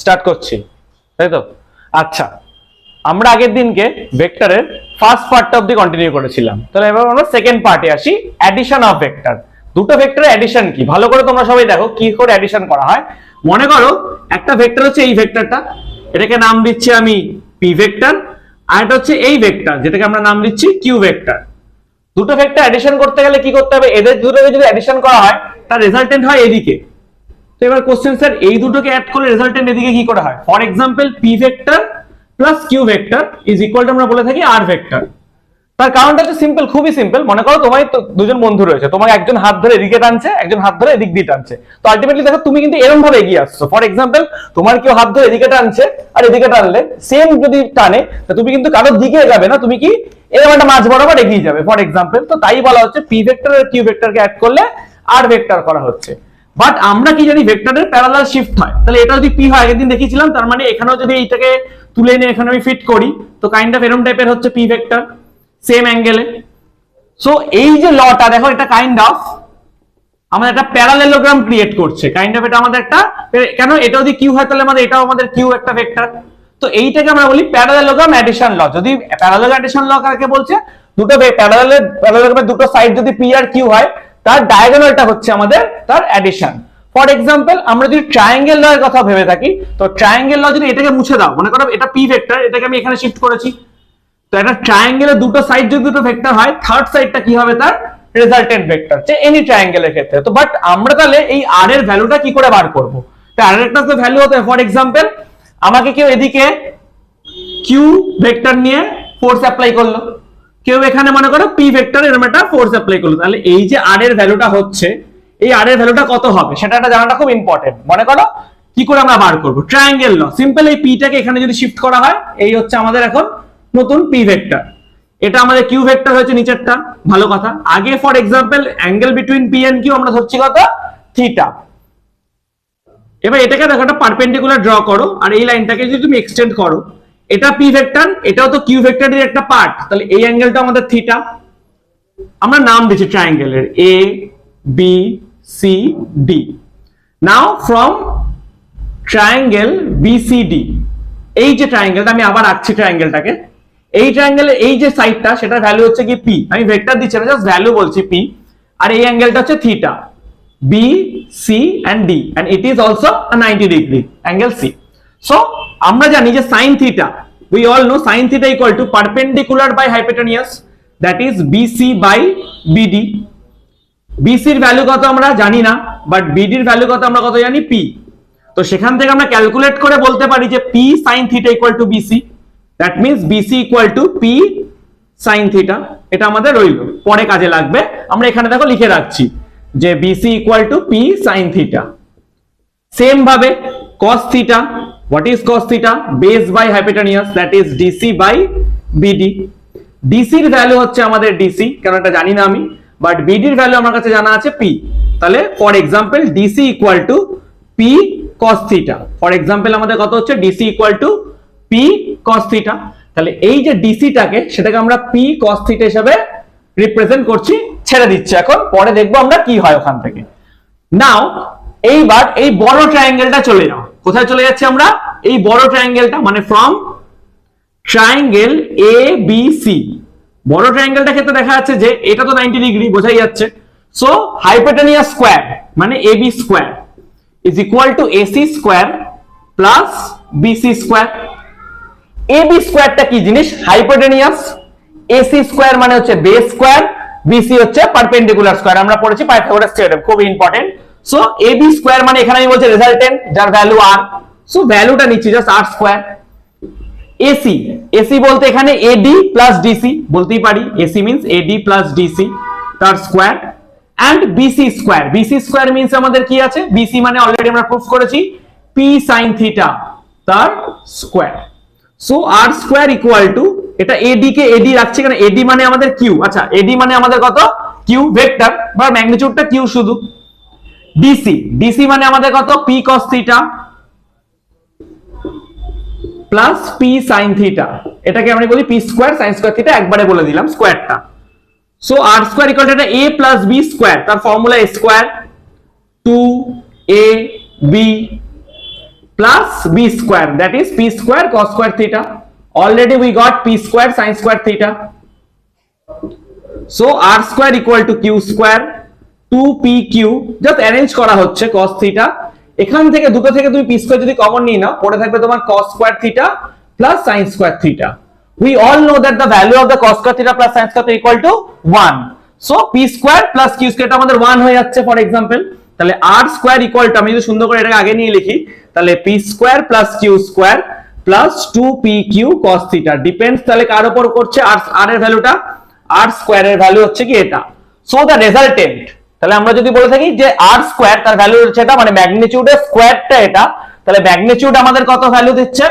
Start করছি, তাই তো? আচ্ছা, আমরা আগের দিনকে ভেক্টরের ফার্স্ট পার্টটা অবধি কন্টিনিউ করেছিলাম, তাহলে এবার আমরা সেকেন্ড পার্টে আসি, অ্যাডিশন অফ ভেক্টর। দুটো ভেক্টরের অ্যাডিশন কি, ভালো করে তোমরা সবাই দেখো কি করে অ্যাডিশন করা হয়। মনে করো একটা ভেক্টর হচ্ছে এই ভেক্টরটা, এটাকে নাম দিচ্ছি আমি পি ভেক্টর, আর এটা হচ্ছে এই ভেক্টর যেটাকে আমরা নাম দিচ্ছি কিউ ভেক্টর। দুটো ভেক্টর অ্যাডিশন করতে গেলে কি করতে হবে, এদের দুটোকে যদি অ্যাডিশন করা হয় তার রেজাল্টেন্ট হয় এদিকে। তো এবার কোশ্চেন, স্যার এই দুটোকে অ্যাড করলে রেজাল্টেন্ট এদিকে কি করে হয়? For example P vector plus Q vector is equal to আমরা বলে থাকি আর ভেক্টর। তার কারণটা হচ্ছে সিম্পল, খুবই সিম্পল। মনে করো তোমার দুজন বন্ধু রয়েছে, তোমাকে একজন হাত ধরে এদিকে টানছে, একজন হাত ধরে এদিক দিয়ে টানছে। তো আলটিমেটলি দেখো তুমি কিন্তু এরকম ভাবে এগিয়ে আসছো। ফর এক্সাম্পল তোমার কেউ হাত ধরে এদিকে টানছে আর এদিকে টানলে সেম যদি টানে, তো তুমি কিন্তু কারোর দিকে যাবে না, তুমি কি এরকম একটা মাঝ বরাবর এগিয়ে যাবে ফর এক্সাম্পল। তো তাই বলা হচ্ছে পি ভেক্টর আর কিউ ভেক্টরকে অ্যাড করলে আর ভেক্টর করা হচ্ছে। বাট আমরা কি জানি ভেক্টরের প্যারালাল শিফট হয়, তাহলে এটা যদি পি হয়, আগের দিন দেখিয়েছিলাম, তার মানে এখানেও যদি এইটাকে তুলে এনে এখানে আমি ফিট করি, তো কাইন্ড অফ এরকম টাইপের হচ্ছে পি ভেক্টর সেম অ্যাঙ্গেলে। সো এই যে লটা দেখো, এটা কাইন্ড অফ আমাদের একটা প্যারালেলোগ্রাম ক্রিয়েট করছে, কাইন্ড অফ এটা আমাদের একটা, কেন এটা যদি কিউ হয় তাহলে আমাদের এটাও আমাদের কিউ একটা ভেক্টর। তো এইটাকে আমরা বলি প্যারালেলোগ্রাম অ্যাডিশন ল। যদি প্যারালেলোগ্রাম অ্যাডিশন ল কাকে বলছে, দুটো প্যারালেলোগ্রামের দুটো সাইড যদি পি আর কিউ হয়, তার ডায়াগোনালটা হচ্ছে আমাদের তার অ্যাডিশন। ফর এক্সাম্পল আমরা যদি ট্রায়াঙ্গেল ল এর কথা ভেবে থাকি, তো ট্রায়াঙ্গেল ল যদি এটাকে মুছে দাও, মনে করো এটা পি ভেক্টর, এটাকে আমি এখানে শিফট করেছি, তো একটা ট্রায়াঙ্গেলের দুটো সাইড যদি দুটো ভেক্টর হয়, থার্ড সাইডটা কি হবে, তার রেজাল্টেন্ট ভেক্টর, যে এনি ট্রায়াঙ্গেলের ক্ষেত্রে। তো বাট আমরা তাহলে এই আর এর ভ্যালুটা কি করে বার করব? তো আর এর একটা তো ভ্যালু হতে, ফর এক্সাম্পল আমাকে কেউ এদিকে কিউ ভেক্টর নিয়ে ফোর্স অ্যাপ্লাই করলো, কেউ এখানে মনে করো পি ভেক্টর এরকম একটা ফোর্স অ্যাপ্লাই করলো, তাহলে এই যে আর এর ভ্যালুটা হচ্ছে, এই আর এর ভ্যালুটা কত হবে সেটা একটা জানাটা খুব ইম্পর্টেন্ট। মনে করো কি করে আমরা বার করব, ট্রায়াঙ্গেল ল, সিম্পল এই পিটাকে এখানে যদি শিফট করা হয়, এই হচ্ছে আমাদের এখন নতুন পি ভেক্টর, এটা আমাদের কিউ ভেক্টর হয়েছে নিচেরটা, ভালো কথা। আগে for example angle between P and Q আমরা ধরছি কত, থিটা। এবার এটাকে দেখো একটা পারপেন্ডিকুলার ড্র করো, আর এই লাইনটাকে যদি তুমি এক্সটেন্ড করো, এটা পি ভেক্টর, এটাও তো কিউ ভেক্টরের একটা পার্ট, তাহলে এই অ্যাঙ্গেলটা আমাদের থিটা। আমরা নাম দিচ্ছি ট্রায়াঙ্গেলের A B C D. Now from triangle BCD, এই যে ট্রায়াঙ্গেলটা আমি আবার আঁকছি ট্রায়াঙ্গেলটাকে, এই ট্রায়াঙ্গেলের এই যে সাইডটা সেটার ভ্যালু হচ্ছে কি পি, আমি ভেক্টর দিচ্ছি না, জাস্ট ভ্যালু বলছি পি, আর এই অ্যাঙ্গেলটা হচ্ছে theta, B C and D, and it is also 90 degree angle C. So আমরা জানি যে sin theta, we all know sin theta equal to perpendicular by hypotenuse, that is BC by BD. BC এর value কত আমরা জানি না, but BD এর value কত আমরা কত জানি, P। তো সেখান থেকে আমরা ক্যালকুলেট করে বলতে পারি যে P sin theta equal to BC, that means BC equal to P sin theta। এটা আমাদের রইল, পরে কাজে লাগবে। আমরা এখানে দেখো লিখে রাখছি যে BC equal to P sin theta। Same ভাবে cos theta, what is cos theta? Base by hypotenuse, that is DC by BD। DC এর ভ্যালু হচ্ছে আমাদের DC, কারণ এটা জানি না আমি, বাট BD এর ভ্যালু আমার কাছে জানা আছে P। তাহলে for example DC equal to P cos theta, for example আমাদের কত হচ্ছে, DC equal to P cos theta। তাহলে এই যে DC টাকে, সেটাকে আমরা P cos theta হিসেবে রিপ্রেজেন্ট করছি, ছেড়ে দিচ্ছি এখন, পরে দেখবো আমরা কি হয় ওখান থেকে। নাও এইবার এই বড় ট্রায়াঙ্গেলটা চলে যাও, কোথায় চলে যাচ্ছে আমরা, এই বড় ট্রায়াঙ্গেলটা, মানে from triangle A B C, বড় ট্রায়াঙ্গেলটা ক্ষেত্রে দেখা যাচ্ছে যে এটা তো 90 ডিগ্রি বোঝাই যাচ্ছে। সো হাইপোটেনিয়াস স্কয়ার মানে AB square is equal to AC square plus BC square. AB স্কয়ারটা কি জিনিস, হাইপোটেনিয়াস, এসি স্কয়ার মানে হচ্ছে বেস স্কয়ার, বিসি হচ্ছে পারপেন্ডিকুলার স্কয়ার, আমরা পড়েছি পাইথাগোরাস থিওরেম, খুব ইম্পর্টেন্ট। সো এবি স্কয়ার মানে এখানে আমি বলছি রেজাল্টেন্ট, যার ভ্যালু আর, সো ভ্যালুটা নিচ্ছি just R square. AC, AC বলতে এখানে এডি প্লাস ডিসি বলতেই পারি, AC means AD plus DC তার square, and BC square, BC square means আমাদের কি আছে, বিসি মানে অলরেডি আমরা প্রুফ করেছি পি সাইন থিটা তার square. So R square equal to, এটা এডি কে এডি রাখছি কারণ এডি মানে আমাদের কিউ, আচ্ছা এডি মানে আমাদের কত, কিউ ভেক্টর বা ম্যাগনিটিউডটা কিউ শুধু, ডিসি, ডিসি মানে আমাদের কত, P cos theta plus P sine theta, এটাকে আমরা বলি P square sine square theta, একবারে বলে দিলাম স্কয়ারটা। So R square equal to A plus B square, তার formula A square 2 A B plus b square, that is p square cos square theta. Already we got p square sin square theta. So r square equal to q square 2pq, just arrange করা হচ্ছে cos theta। এখান থেকে দুটো থেকে তুমি p square যদি common নিয়ে নাও, পড়ে থাকবে তোমার cos square theta plus sin square theta. We all know that the value of the cos square theta plus sin square theta equal to 1. So p square plus q square টা আমাদের 1 হয়ে যাচ্ছে for example. তাহলে r square equal to, আমি যদি সুন্দর করে এটাকে আগে নিয়ে লিখি, তাহলে p square plus q square plus 2pq cos theta depends তাহলে কার উপর করছে, r এর ভ্যালুটা, r স্কয়ার এর ভ্যালু হচ্ছে কি এটা। সো দ্য রেজাল্টেন্ট, তাহলে আমরা যদি বলে থাকি যে r স্কয়ার তার ভ্যালু হচ্ছে এটা, মানে ম্যাগনিটিউডের স্কয়ারটা এটা, তাহলে ম্যাগনিটিউড আমাদের কত ভ্যালু দিচ্ছে,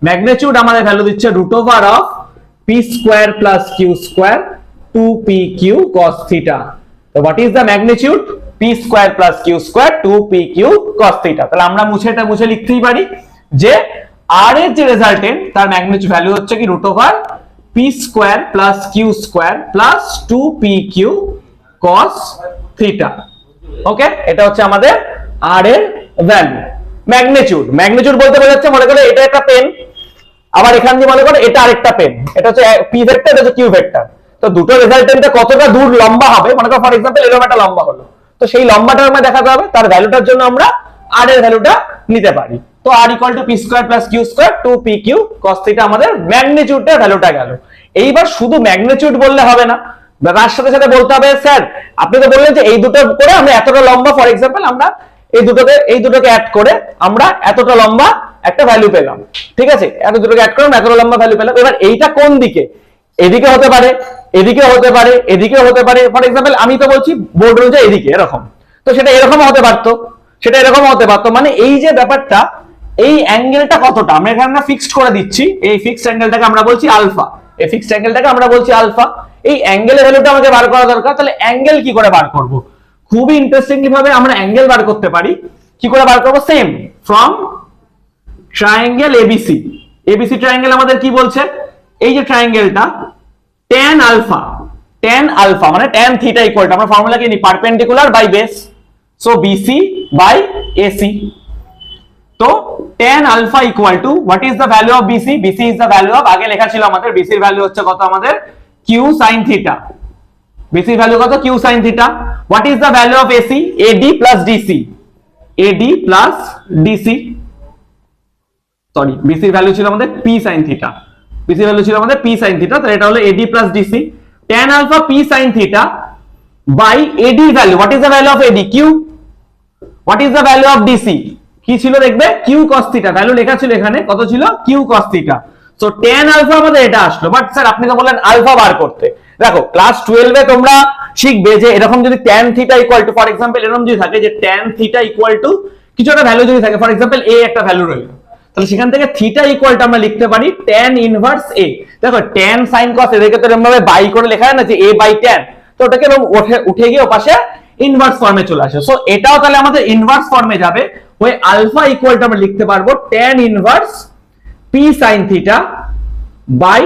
ম্যাগনিটিউড আমাদের ভ্যালু দিচ্ছে √of p square plus q square 2pq cos theta। তো what is the magnitude, p square plus q square 2pq cos theta। তাহলে আমরা মুছে লিখতেই পারি যে r এর যে রেজাল্টেন্ট তার ম্যাগনিটিউড ভ্যালু হচ্ছে কি √of p square plus q square plus 2pq cos theta। ওকে, এটা হচ্ছে আমাদের r এর ভ্যালু। ম্যাগনিটিউড, ম্যাগনিটিউড বলতে বোঝাচ্ছে, মনে করো এটা একটা পেন, আবার এখান দিয়ে মনে করো এটা আরেকটা পেন, এটা হচ্ছে p ভেক্টর, এটা হচ্ছে q ভেক্টর। তো দুটো রেজাল্টেন্টে কতটা দূর লম্বা হবে, মনে করো ফর एग्जांपल এরকম একটা লম্বা হলো, তো সেই লম্বাটা আমরা দেখাতে হবে, তার ভ্যালুটার জন্য আমরা r এর ভ্যালুটা নিতে পারি। তো r equal to p square plus q square 2pq cos theta আমাদের ম্যাগনিটিউডের ভ্যালুটা গেল। এইবার শুধু ম্যাগনিটিউড বললে হবে না, তার সাথে সাথে বলতে হবে স্যার আপনি তো বললেন যে এই দুটো করে আমরা এতটা লম্বা, ফর एग्जांपल আমরা এই দুটোকে অ্যাড করে আমরা এতটা লম্বা একটা ভ্যালু পেলাম, ঠিক আছে, এত দুটোকে অ্যাড করে আমরা এতটা লম্বা ভ্যালু পেলাম। এবার এইটা কোন দিকে, এদিকে হতে পারে, এদিকেও হতে পারে, এদিকেও হতে পারে, ফর एग्जांपल আমি তো বলছি বোর্ড অনুযায়ী এদিকে এরকম, তো সেটা এরকম হতে পারতো, সেটা এরকম হতে পারতো, মানে এই যে ব্যাপারটা, এই অ্যাঙ্গেলটা কতটা আমরা এখানে ফিক্সড করে দিচ্ছি, এই ফিক্সড অ্যাঙ্গেলটাকে আমরা বলছি আলফা, এই ফিক্সড অ্যাঙ্গেলটাকে আমরা বলছি আলফা। এই অ্যাঙ্গেলের ভ্যালুটা আমাকে বার করা দরকার। তাহলে অ্যাঙ্গেল কি করে বার করব, খুবই ইন্টারেস্টিংলি ভাবে আমরা অ্যাঙ্গেল বার করতে পারি। কি করে বার করব, same from triangle ABC. ABC triangle আমাদের কি বলছে, এই যে ট্রায়াঙ্গেলটা tan আলফা মানে tan থিটা ইকুয়াল টু, আমরা ফর্মুলা কি নি, perpendicular by base, so BC by AC. তো tan alpha equal to what is the value of BC, BC is the value of, আগে লেখা ছিল আমাদের বিসির ভ্যালু হচ্ছে কত আমাদের q sin থিটা, বিসির ভ্যালু কত q sin theta. What is the value of AC, AD plus DC, AD plus DC, sorry বিসির ভ্যালু ছিল আমাদের p sin থিটা, বিসির ভ্যালু ছিল আমাদের p sin থিটা, তাহলে এটা হলো AD plus DC. tan alpha p sin theta by AD value, what is the value of AD, q, what is the value of DC, কি ছিল দেখবে q cos theta, value লেখা ছিল এখানে কত ছিল q cos theta. So tan alpha আমাদের এটা আসলো, বাট স্যার আপনি তো বললেন আলফা বার করতে। দেখো ক্লাস 12 এ তোমরা শিখবে যে এরকম যদি tan theta equal two, for example এরকম যদি থাকে যে tan থিটা ইকুয়াল টু কিছু একটা ভ্যালু যদি থাকে, ফর एग्जांपल a একটা ভ্যালু রইল, তাহলে সেখান থেকে থিটা ইকুয়াল টু আমরা লিখতে পারি tan ইনভার্স a। দেখো tan sin cos এদেরকে তো এরকম ভাবে বাই করে লেখা হয় না যে a বাই tan, তো ওটাকে এরকম উঠে গিয়ে ওপাশে ইনভার্স ফর্মে চলে আসে। সো এটাও তাহলে আমাদের ইনভার্স ফর্মে যাবে, ওই আলফা ইকুয়াল টু আমরা লিখতে পারবো tan inverse p sin theta by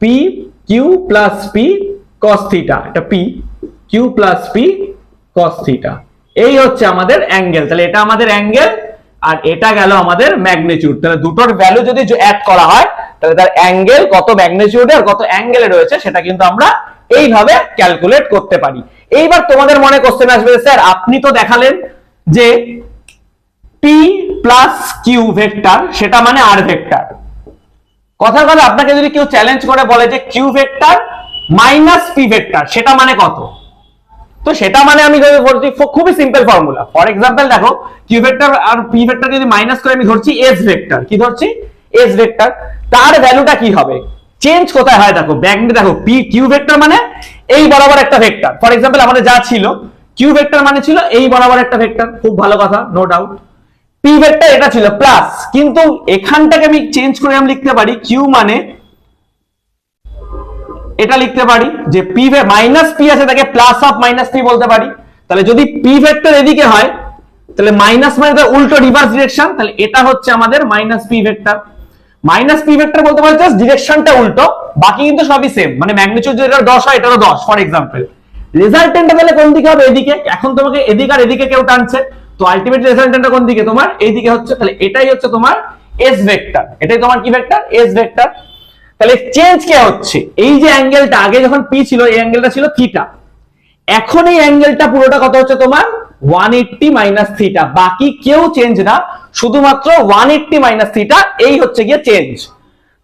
p q plus p cos theta, এটা p q plus p cos theta. এই হচ্ছে আমাদের অ্যাঙ্গেল, তাহলে এটা আমাদের অ্যাঙ্গেল আর এটা গেল আমাদের ম্যাগনিটিউড। তাহলে দুটোর ভ্যালু যদি অ্যাড করা হয় তাহলে তার অ্যাঙ্গেল কত ম্যাগনিটিউডে আর কত অ্যাঙ্গেলে রয়েছে সেটা কিন্তু আমরা এইভাবে ক্যালকুলেট করতে পারি। এইবার তোমাদের মনে কোশ্চেন আসবে, স্যার আপনি তো দেখালেন যে p প্লাস q ভেক্টর সেটা মানে r ভেক্টর, কথার কথা আপনাকে যদি কেউ চ্যালেঞ্জ করে বলে যে q vector minus p vector সেটা মানে কত, তো সেটা মানে আমি বলছি খুবই সিম্পল ফর্মুলা। ফর एग्जांपल দেখো q ভেক্টর আর p ভেক্টর যদি মাইনাস করে আমি ধরছি s ভেক্টর, কি ধরছি s ভেক্টর, তার ভ্যালুটা কি হবে, চেঞ্জ কোথায় হয় দেখো, ব্যাকগ্রাউন্ডে দেখো p q ভেক্টর মানে এই বরাবর একটা ভেক্টর, ফর एग्जांपल আমাদের যা ছিল q ভেক্টর মানে ছিল এই বরাবর একটা ভেক্টর, খুব ভালো কথা, নো ডাউট। p ভেক্টর এটা ছিল প্লাস, কিন্তু এখানটাকে আমি চেঞ্জ করে আমি লিখতে পারি q মানে এটা লিখতে পারি যে p মাইনাস p আছে তাকে প্লাস অফ মাইনাস p বলতে পারি। তাহলে যদি p ভেক্টর এদিকে হয় তাহলে মাইনাস মানে তার উল্টো রিভার্স ডিরেকশন, তাহলে এটা হচ্ছে আমাদের minus p vector. Minus p vector বলতে পারি জাস্ট ডিরেকশনটা উল্টো, বাকি কিন্তু সবই সেম, মানে ম্যাগনিটিউড যদি এটা 10 হয় এটাও 10 ফর एग्जांपल। রেজাল্টেন্টটা তাহলে কোন দিকে হবে, এদিকে। এখন তোমাকে এদিকে আর এদিকে কেউ টানছে, তো আলটিমেটলি রেজাল্টেন্টটা কোন দিকে তোমার এইদিকে হচ্ছে, তাহলে এটাই হচ্ছে তোমার এস ভেক্টর, এটাই তোমার কি ভেক্টর এস ভেক্টর। তাহলে চেঞ্জ কে হচ্ছে, এই যে অ্যাঙ্গেলটা আগে যখন পি ছিল এই অ্যাঙ্গেলটা ছিল থিটা, এখন এই অ্যাঙ্গেলটা পুরোটা কত হচ্ছে তোমার 180 মাইনাস থিটা, বাকি কেউ চেঞ্জ না, শুধুমাত্র 180 মাইনাস থিটা এই হচ্ছে গিয়ে চেঞ্জ।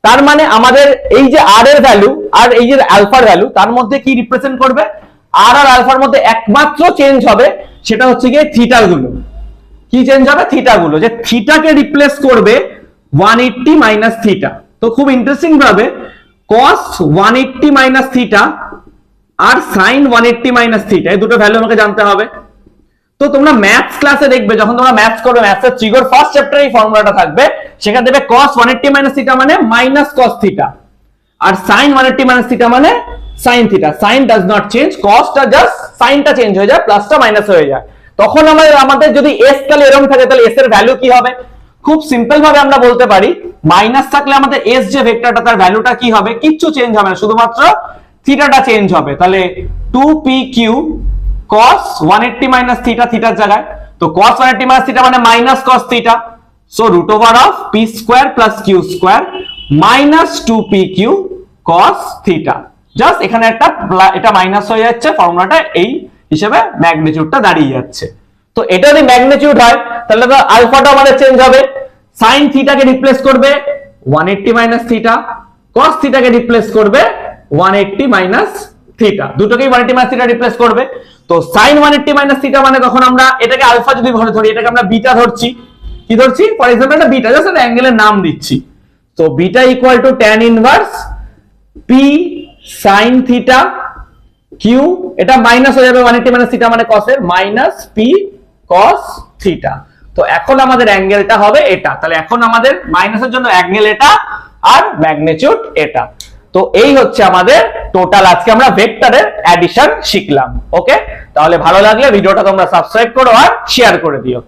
তার মানে আমাদের এই যে আর এর ভ্যালু আর এই যে আলফার ভ্যালু তার মধ্যে কি রিপ্রেজেন্ট করবে, আর আর আলফার মধ্যে একমাত্র চেঞ্জ হবে সেটা হচ্ছে গিয়ে থিটা গুলো। কি চেঞ্জ হবে, থিটা গুলো, যে থিটাকে রিপ্লেস করবে 180 মাইনাস থিটা। তো খুব ইন্টারেস্টিং ভাবে cos 180 মাইনাস থিটা আর sin 180 মাইনাস থিটা এই দুটো ভ্যালু আমাকে জানতে হবে। তো তোমরা ম্যাথস ক্লাসে দেখবে, যখন তোমরা ম্যাথস করবে, ম্যাথসের ট্রিগর ফার্স্ট চ্যাপ্টারে এই ফর্মুলাটা থাকবে, সেখানে দেবে cos 180 মাইনাস থিটা মানে মাইনাস cos থিটা, আর sin 180 মাইনাস থিটা মানে sin theta. sin does not change, cosটা জাস্ট সাইনটা চেঞ্জ হয়ে যায়, প্লাসটা মাইনাস হয়ে যায়। তখন আমাদের যদি s তাহলে এরকম থাকে, তাহলে s এর ভ্যালু কি হবে, খুব সিম্পল ভাবে আমরা বলতে পারি মাইনাস থাকলে আমাদের s যে ভেক্টরটা তার ভ্যালুটা কি হবে, কিচ্ছু চেঞ্জ হবে না, শুধুমাত্র থিটাটা চেঞ্জ হবে। তাহলে 2pq cos 180 মাইনাস থিটা, থিটার জায়গায় তো cos 180 মাইনাস থিটা মানে minus cos theta, so root over of p square plus q square minus 2pq cos theta. Just এখানে একটা এটা মাইনাস হয়ে যাচ্ছে, ফর্মুলাটা এই হিসেবে ম্যাগনিটিউডটা দাঁড়িয়ে যাচ্ছে। তো এটা যদি ম্যাগনিটিউড হয় তাহলে তো আলফাটা আমাদের চেঞ্জ হবে, sin থিটাকে রিপ্লেস করবে 180 মাইনাস থিটা, cos থিটাকে রিপ্লেস করবে 180 মাইনাস থিটা, দুটোকেই 180 মাইনাস থিটা রিপ্লেস করবে। তো sin 180 মাইনাস থিটা মানে তখন আমরা এটাকে আলফা যদি ধরি, এটাকে আমরা বিটা ধরছি, কি ধরছি, ফর এক্সাম্পল এটা বিটা, জাস্ট একটা অ্যাঙ্গেলের নাম দিচ্ছি। তো beta equal to tan inverse p sin theta q, এটা মাইনাস হয়ে যাবে 180 মাইনাস থিটা মানে cos এর মাইনাস p cos থিটা। তো এখন আমাদের অ্যাঙ্গেলটা হবে এটা, তাহলে এখন আমাদের মাইনাসের জন্য অ্যাঙ্গেল এটা আর ম্যাগনিটিউড এটা। তো এই হচ্ছে আমাদের টোটাল, আজকে আমরা ভেক্টরের অ্যাডিশন শিখলাম। ওকে, তাহলে ভালো লাগলে ভিডিওটা তোমরা সাবস্ক্রাইব করো আর শেয়ার করে দিও।